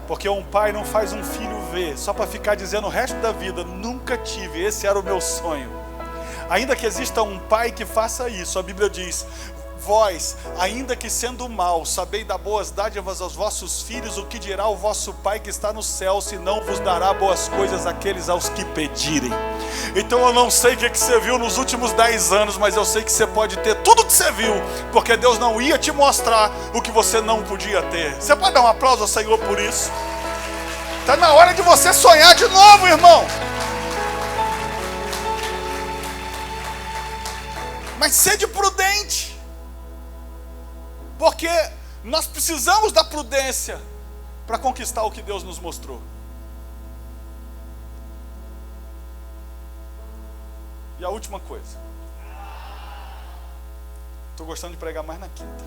Porque um pai não faz um filho ver só para ficar dizendo o resto da vida: nunca tive, esse era o meu sonho. Ainda que exista um pai que faça isso, a Bíblia diz: vós, ainda que sendo mal, sabei dar boas dádivas aos vossos filhos, o que dirá o vosso Pai que está no céu, se não vos dará boas coisas àqueles aos que pedirem? Então eu não sei o que você viu nos últimos 10 anos, mas eu sei que você pode ter tudo que você viu, porque Deus não ia te mostrar o que você não podia ter. Você pode dar um aplauso ao Senhor por isso? Está na hora de você sonhar de novo, irmão. Mas sede prudente. Porque nós precisamos da prudência para conquistar o que Deus nos mostrou. E a última coisa. Estou gostando de pregar mais na quinta.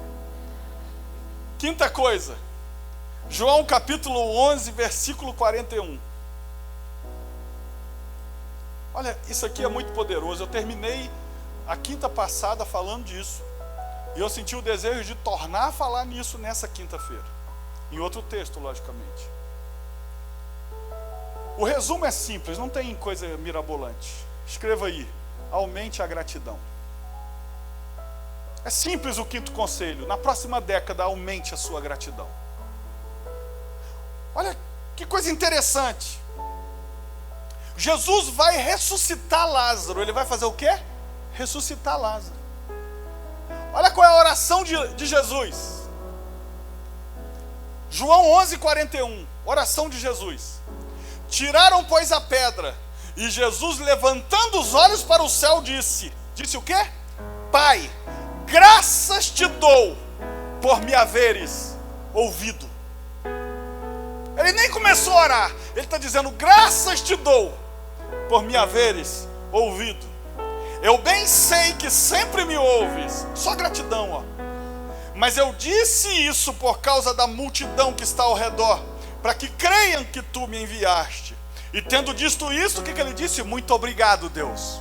Quinta coisa. João capítulo 11, versículo 41. Olha, isso aqui é muito poderoso. Eu terminei a quinta passada falando disso. E eu senti o desejo de tornar a falar nisso nessa quinta-feira. Em outro texto, logicamente. O resumo é simples, não tem coisa mirabolante. Escreva aí, aumente a gratidão. É simples o quinto conselho. Na próxima década, aumente a sua gratidão. Olha que coisa interessante. Jesus vai ressuscitar Lázaro. Ele vai fazer o quê? Ressuscitar Lázaro. Olha qual é a oração de Jesus. João 11, 41. Oração de Jesus. Tiraram, pois, a pedra. E Jesus, levantando os olhos para o céu, disse o quê? Pai, graças te dou por me haveres ouvido. Ele nem começou a orar. Ele está dizendo, graças te dou por me haveres ouvido. Eu bem sei que sempre me ouves. Só gratidão, ó. Mas eu disse isso por causa da multidão que está ao redor, para que creiam que tu me enviaste. E tendo dito isso, o que ele disse? Muito obrigado, Deus.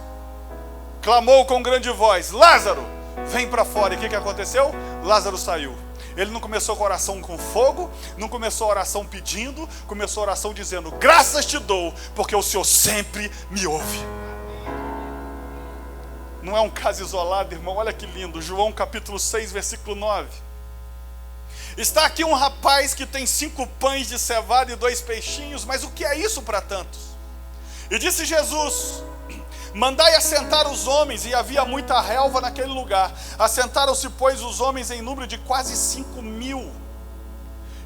Clamou com grande voz, Lázaro, vem para fora. E o que aconteceu? Lázaro saiu. Ele não começou com oração com fogo, não começou a oração pedindo, começou a oração dizendo, graças te dou, porque o Senhor sempre me ouve. Não é um caso isolado, irmão, olha que lindo. João capítulo 6, versículo 9. Está aqui um rapaz que tem 5 pães de cevada e 2 peixinhos, mas o que é isso para tantos? E disse Jesus, mandai assentar os homens, e havia muita relva naquele lugar. Assentaram-se, pois, os homens em número de quase 5.000.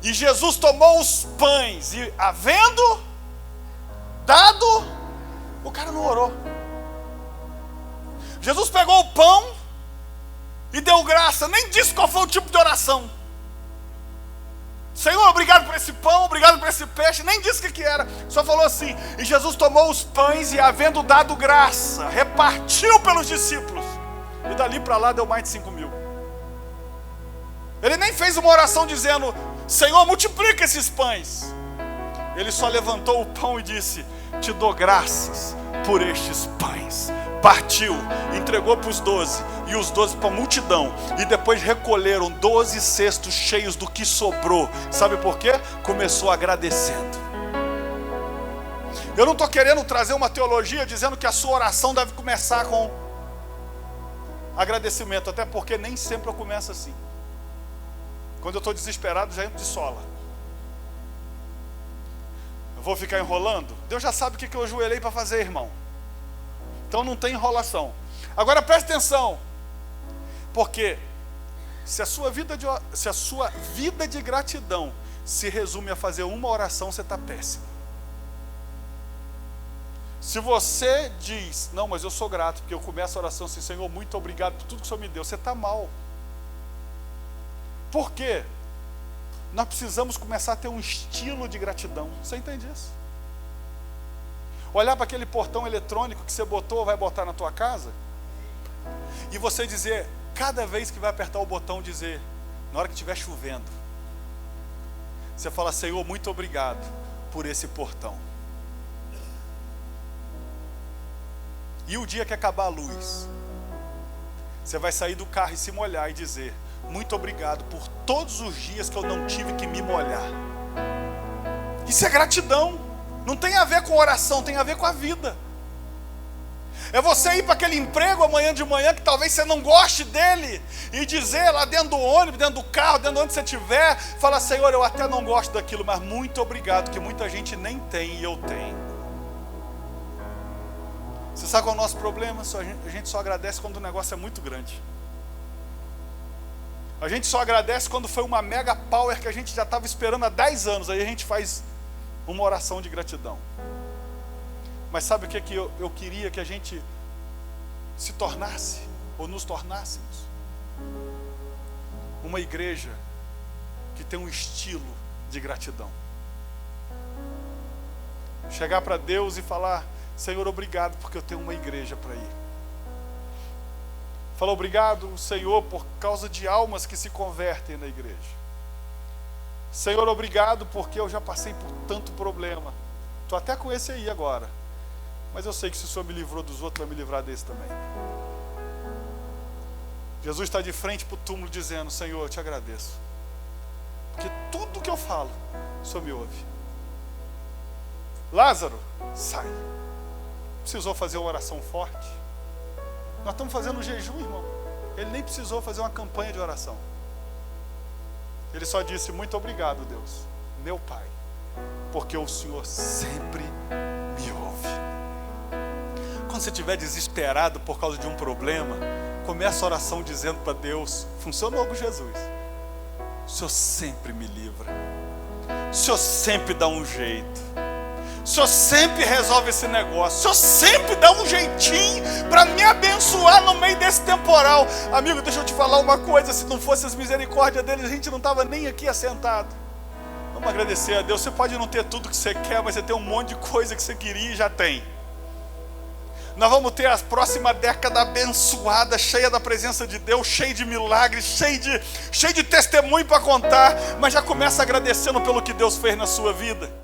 E Jesus tomou os pães, e havendo dado, o cara não orou. Jesus pegou o pão e deu graça, nem disse qual foi o tipo de oração. Senhor, obrigado por esse pão, obrigado por esse peixe, nem disse o que era, só falou assim, e Jesus tomou os pães e havendo dado graça, repartiu pelos discípulos, e dali para lá deu mais de 5.000. Ele nem fez uma oração dizendo, Senhor, multiplica esses pães. Ele só levantou o pão e disse, te dou graças por estes pães. Partiu, entregou para os 12, e os 12 para a multidão, e depois recolheram 12 cestos cheios do que sobrou. Sabe por quê? Começou agradecendo. Eu não estou querendo trazer uma teologia dizendo que a sua oração deve começar com agradecimento, até porque nem sempre eu começo assim. Quando eu estou desesperado, já entro de sola. Eu vou ficar enrolando? Deus já sabe o que eu ajoelhei para fazer, irmão. Então não tem enrolação. Agora preste atenção, porque se a sua vida de gratidão se resume a fazer uma oração, você está péssimo. Se você diz, não, mas eu sou grato, porque eu começo a oração assim, Senhor, muito obrigado por tudo que o Senhor me deu, você está mal. Por quê? Nós precisamos começar a ter um estilo de gratidão. Você entende isso? Olhar para aquele portão eletrônico que você botou ou vai botar na tua casa, e você dizer, cada vez que vai apertar o botão, dizer, na hora que estiver chovendo, você fala, Senhor, muito obrigado por esse portão. E o dia que acabar a luz, você vai sair do carro e se molhar e dizer, muito obrigado por todos os dias que eu não tive que me molhar. Isso é gratidão. Não tem a ver com oração, tem a ver com a vida. É você ir para aquele emprego amanhã de manhã, que talvez você não goste dele, e dizer lá dentro do ônibus, dentro do carro, dentro de onde você estiver, fala, Senhor, eu até não gosto daquilo, mas muito obrigado, que muita gente nem tem e eu tenho. Você sabe qual é o nosso problema? A gente só agradece quando o negócio é muito grande. A gente só agradece quando foi uma mega power que a gente já estava esperando há 10 anos, aí a gente faz uma oração de gratidão. Mas sabe o que eu queria que a gente se tornasse, ou nos tornássemos? Uma igreja que tem um estilo de gratidão. Chegar para Deus e falar: Senhor, obrigado porque eu tenho uma igreja para ir. Fala: obrigado, Senhor, por causa de almas que se convertem na igreja. Senhor, obrigado porque eu já passei por tanto problema. Estou até com esse aí agora. Mas eu sei que se o Senhor me livrou dos outros, vai me livrar desse também. Jesus está de frente para o túmulo dizendo: Senhor, eu te agradeço. Porque tudo que eu falo, o Senhor me ouve. Lázaro, sai. Precisou fazer uma oração forte. Nós estamos fazendo um jejum, irmão. Ele nem precisou fazer uma campanha de oração. Ele só disse: muito obrigado, Deus, meu Pai, porque o Senhor sempre me ouve. Quando você estiver desesperado por causa de um problema, começa a oração dizendo para Deus: funcionou com Jesus. O Senhor sempre me livra. O Senhor sempre dá um jeito. O Senhor sempre resolve esse negócio. O Senhor sempre dá um jeitinho para me abençoar no meio desse temporal. Amigo, deixa eu te falar uma coisa: se não fosse as misericórdias dele, a gente não estava nem aqui assentado. Vamos agradecer a Deus. Você pode não ter tudo que você quer, mas você tem um monte de coisa que você queria e já tem. Nós vamos ter a próxima década abençoada, cheia da presença de Deus, cheia de milagres, cheia de testemunho para contar. Mas já começa agradecendo pelo que Deus fez na sua vida.